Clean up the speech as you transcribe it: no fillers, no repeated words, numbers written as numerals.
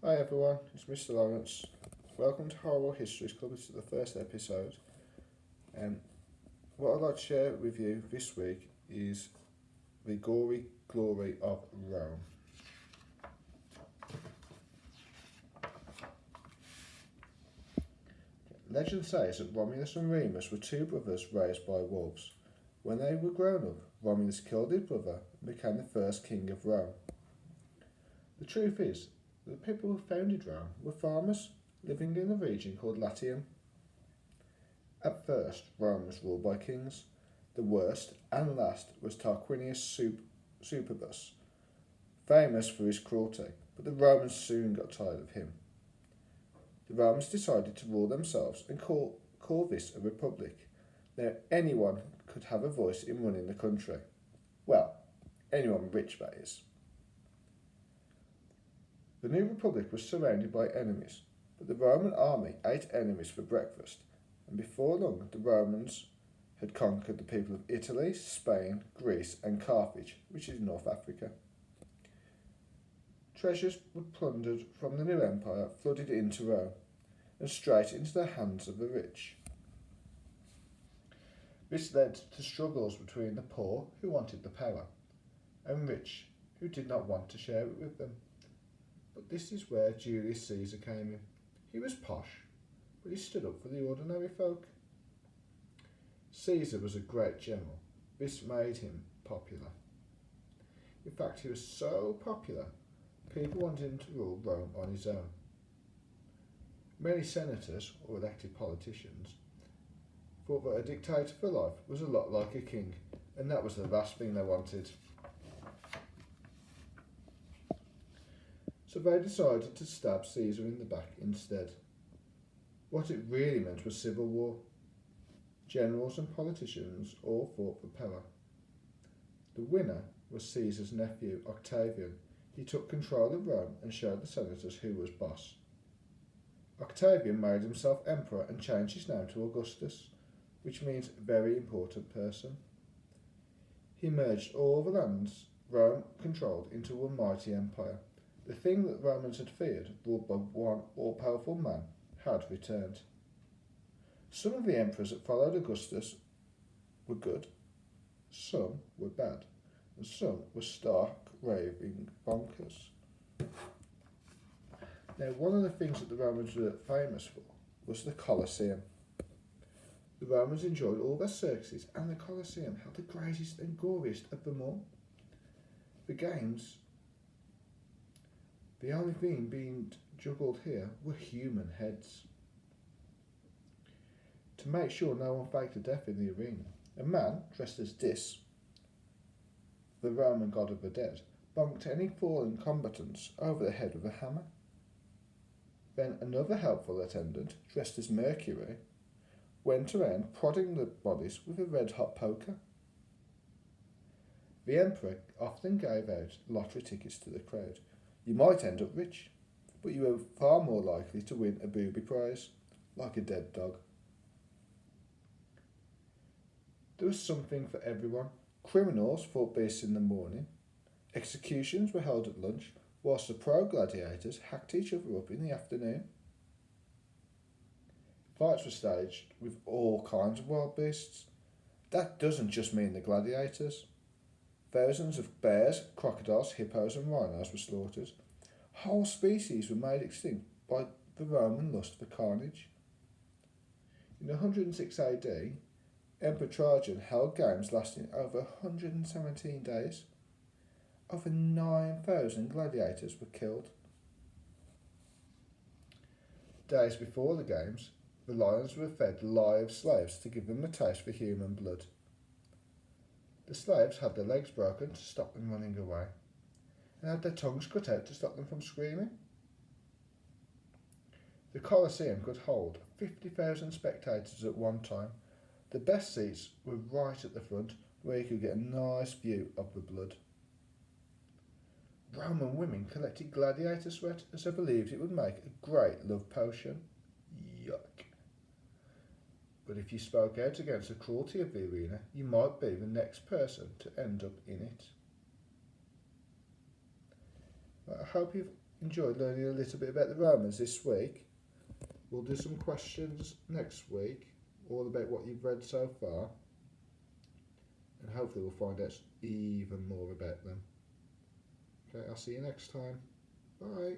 Hi everyone, it's Mr. Lawrence. Welcome to Horrible Histories Club. This is the first episode. What I'd like to share with you this week is the gory glory of Rome. Legend says that Romulus and Remus were two brothers raised by wolves. When they were grown up, Romulus killed his brother and became the first king of Rome. The truth is, the people who founded Rome were farmers living in a region called Latium. At first, Rome was ruled by kings. The worst and last was Tarquinius Superbus, famous for his cruelty, but the Romans soon got tired of him. The Romans decided to rule themselves and call this a republic. Now, anyone could have a voice in running the country. Well, anyone rich, that is. The new republic was surrounded by enemies, but the Roman army ate enemies for breakfast, and before long the Romans had conquered the people of Italy, Spain, Greece and Carthage, which is North Africa. Treasures were plundered from the new empire, flooded into Rome, and straight into the hands of the rich. This led to struggles between the poor, who wanted the power, and rich, who did not want to share it with them. But this is where Julius Caesar came in. He was posh, but he stood up for the ordinary folk. Caesar was a great general. This made him popular. In fact, he was so popular, people wanted him to rule Rome on his own. Many senators, or elected politicians, thought that a dictator for life was a lot like a king, and that was the last thing they wanted. So they decided to stab Caesar in the back instead. What it really meant was civil war. Generals and politicians all fought for power. The winner was Caesar's nephew, Octavian. He took control of Rome and showed the senators who was boss. Octavian made himself emperor and changed his name to Augustus, which means very important person. He merged all the lands Rome controlled into one mighty empire. The thing that the Romans had feared, ruled by one all-powerful man, had returned. Some of the emperors that followed Augustus were good, some were bad, and some were stark raving bonkers. Now, one of the things that the Romans were famous for was the Colosseum. The Romans enjoyed all their circuses, and the Colosseum held the greatest and goriest of them all. The games, the only thing being juggled here were human heads. To make sure no one faked a death in the arena, a man dressed as Dis, the Roman god of the dead, bonked any fallen combatants over the head with a hammer. Then another helpful attendant, dressed as Mercury, went around prodding the bodies with a red-hot poker. The emperor often gave out lottery tickets to the crowd. You might end up rich, but you were far more likely to win a booby prize, like a dead dog. There was something for everyone. Criminals fought beasts in the morning. Executions were held at lunch, whilst the pro gladiators hacked each other up in the afternoon. Fights were staged with all kinds of wild beasts. That doesn't just mean the gladiators. Thousands of bears, crocodiles, hippos and rhinos were slaughtered. Whole species were made extinct by the Roman lust for carnage. In 106 AD, Emperor Trajan held games lasting over 117 days. Over 9,000 gladiators were killed. Days before the games, the lions were fed live slaves to give them a taste for human blood. The slaves had their legs broken to stop them running away, and had their tongues cut out to stop them from screaming. The Colosseum could hold 50,000 spectators at one time. The best seats were right at the front, where you could get a nice view of the blood. Roman women collected gladiator sweat as they believed it would make a great love potion. Yuck. But if you spoke out against the cruelty of the arena, you might be the next person to end up in it. I hope you've enjoyed learning a little bit about the Romans this week. We'll do some questions next week, all about what you've read so far, and hopefully we'll find out even more about them. Okay, I'll see you next time. Bye.